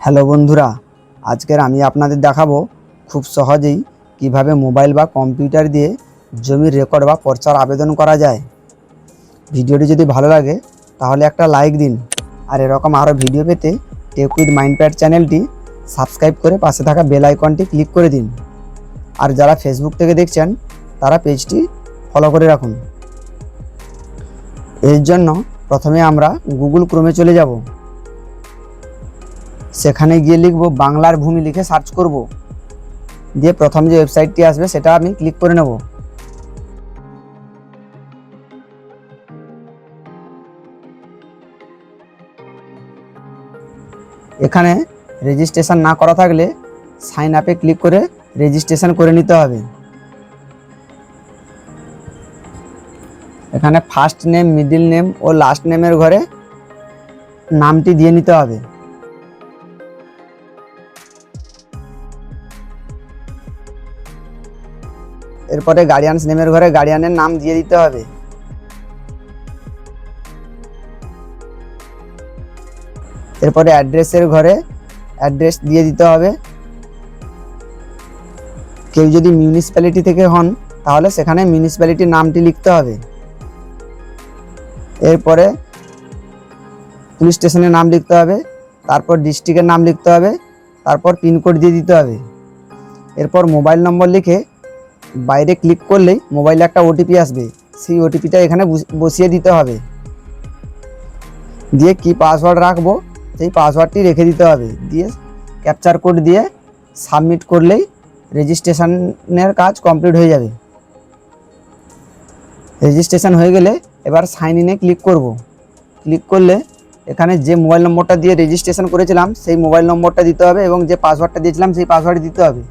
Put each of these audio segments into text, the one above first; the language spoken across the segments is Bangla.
হ্যালো বন্ধুরা, আজকের আমি আপনাদের দেখাবো খুব সহজেই কিভাবে মোবাইল বা কম্পিউটার দিয়ে জমির রেকর্ড বা পর্চার আবেদন করা যায়। ভিডিওটি যদি ভালো লাগে তাহলে একটা লাইক দিন, আর এরকম আরও ভিডিও পেতে টেক উইথ মাইন্ডপ্যাড চ্যানেলটি সাবস্ক্রাইব করে পাশে থাকা বেল আইকনটি ক্লিক করে দিন। আর যারা ফেসবুক থেকে দেখছেন তারা পেজটি ফলো করে রাখুন। এর জন্য প্রথমে আমরা গুগল ক্রোমে চলে যাব। সেখানে গিয়ে লিখব বাংলার ভূমি, লিখে সার্চ করব। দিয়ে প্রথম যে ওয়েবসাইটটি আসবে সেটা আমি ক্লিক করে নেব। এখানে রেজিস্ট্রেশন না করা থাকলে সাইন আপে ক্লিক করে রেজিস্ট্রেশন করে নিতে হবে। এখানে ফার্স্ট নেম, মিডল নেম ও লাস্ট নেমের ঘরে নামটি দিয়ে নিতে হবে। এরপরে গার্ডিয়ানস নেমের ঘরে গার্ডিয়ানের নাম দিয়ে দিতে হবে। এরপরে অ্যাড্রেসের ঘরে অ্যাড্রেস দিয়ে দিতে হবে। কেউ যদি মিউনিসিপ্যালিটি থেকে হন তাহলে সেখানে মিউনিসিপ্যালিটির নামটি লিখতে হবে। এরপরে পুলিশ স্টেশনের নাম লিখতে হবে, তারপর ডিস্ট্রিক্টের নাম লিখতে হবে, তারপর পিনকোড দিয়ে দিতে হবে। এরপর মোবাইল নম্বর লিখে বাইরে ক্লিক করলেই মোবাইলে একটা ওটিপি আসবে, সেই ওটিপিটা এখানে বসিয়ে দিতে হবে। দিয়ে কি পাসওয়ার্ড রাখবো সেই পাসওয়ার্ডটি রেখে দিতে হবে। দিয়ে ক্যাপচার কোড দিয়ে সাবমিট করলেই রেজিস্ট্রেশনের কাজ কমপ্লিট হয়ে যাবে। রেজিস্ট্রেশন হয়ে গেলে এবার সাইন ইনে ক্লিক করব। ক্লিক করলে এখানে যে মোবাইল নম্বরটা দিয়ে রেজিস্ট্রেশন করেছিলাম সেই মোবাইল নম্বরটা দিতে হবে এবং যে পাসওয়ার্ডটা দিয়েছিলাম সেই পাসওয়ার্ড দিতে হবে।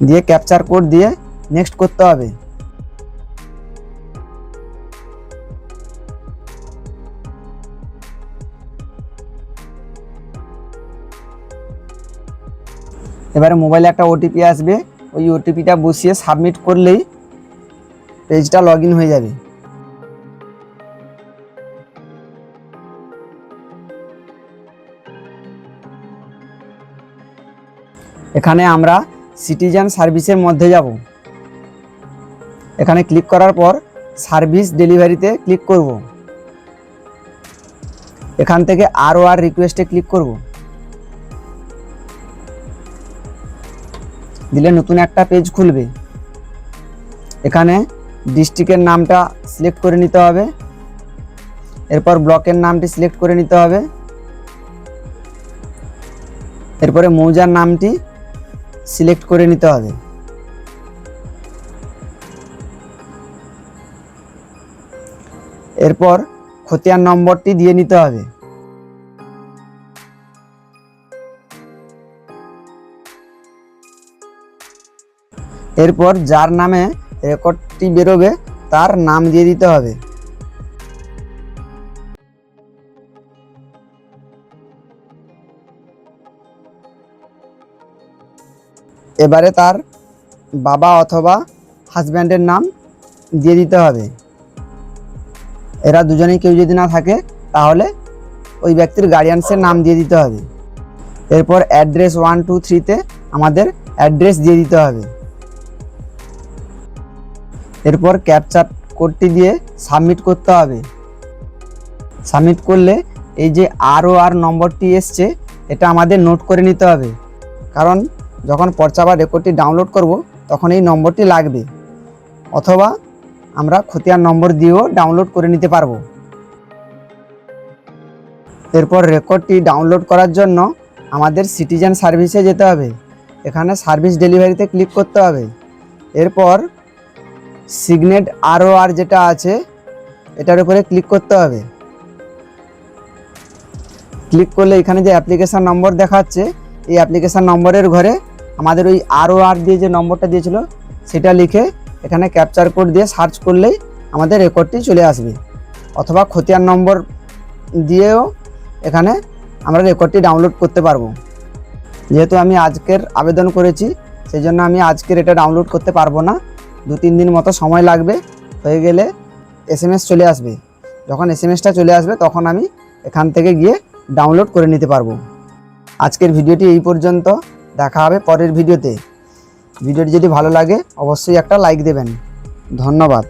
দিয়ে ক্যাপচার কোড দিয়ে নেক্সট করতে হবে। এবারে মোবাইলে একটা ওটিপি আসবে, ওই ওটিপিটা বসিয়ে সাবমিট করলেই পেজটা লগ ইন হয়ে যাবে। এখানে আমরা সিটিজেন সার্ভিসের মধ্যে যাব। এখানে ক্লিক করার পর সার্ভিস ডেলিভারিতে ক্লিক করব। এখান থেকে আর রিকোয়েস্টে ক্লিক করব। দিলে নতুন একটা পেজ খুলবে। এখানে ডিস্ট্রিক্টের নামটা সিলেক্ট করে নিতে হবে। এরপর ব্লকের নামটি সিলেক্ট করে নিতে হবে। এরপরে মৌজার নামটি সিলেক্ট করে নিতে হবে। এরপর খতিয়ান নম্বরটি দিয়ে নিতে হবে। এরপর যার নামে রেকর্ডটি বেরোবে তার নাম দিয়ে দিতে হবে। এবারে তার বাবা অথবা হাজব্যান্ডের নাম দিয়ে দিতে হবে। এরা দুজনেই কেউ যদি না থাকে তাহলে ওই ব্যক্তির গার্ডিয়ানসের নাম দিয়ে দিতে হবে। এরপর অ্যাড্রেস 1 2 3-তে আমাদের অ্যাড্রেস দিয়ে দিতে হবে। এরপর ক্যাপচার কোডটি দিয়ে সাবমিট করতে হবে। সাবমিট করলে এই যে আর নম্বরটি এসছে এটা আমাদের নোট করে নিতে হবে, কারণ যখন পর্চা বা রেকর্ডটি ডাউনলোড করব তখন এই নম্বরটি লাগবে, অথবা আমরা খতিয়ান নম্বর দিয়েও ডাউনলোড করে নিতে পারবো। এরপর রেকর্ডটি ডাউনলোড করার জন্য আমাদের সিটিজেন সার্ভিসে যেতে হবে। এখানে সার্ভিস ডেলিভারিতে ক্লিক করতে হবে। এরপর সিগনেট আর যেটা আছে এটার উপরে ক্লিক করতে হবে। ক্লিক করলে এখানে যে অ্যাপ্লিকেশান নম্বর দেখাচ্ছে এই অ্যাপ্লিকেশান নম্বরের ঘরে আমাদের ওই আর দিয়ে যে নম্বরটা দিয়েছিল সেটা লিখে এখানে ক্যাপচার কোড দিয়ে সার্চ করলেই আমাদের রেকর্ডটি চলে আসবে, অথবা খতিয়ান নম্বর দিয়েও এখানে আমরা রেকর্ডটি ডাউনলোড করতে পারবো। যেহেতু আমি আজকের আবেদন করেছি সেই জন্য আমি আজকের এটা ডাউনলোড করতে পারবো না, 2-3 দিন মতো সময় লাগবে। হয়ে গেলে SMS চলে আসবে। যখন SMS-টা চলে আসবে তখন আমি এখান থেকে গিয়ে ডাউনলোড করে নিতে পারবো। আজকের ভিডিওটি এই পর্যন্ত, দেখা হবে পরের ভিডিওতে। ভিডিওটি যদি ভালো লাগে অবশ্যই একটা লাইক দেবেন। ধন্যবাদ।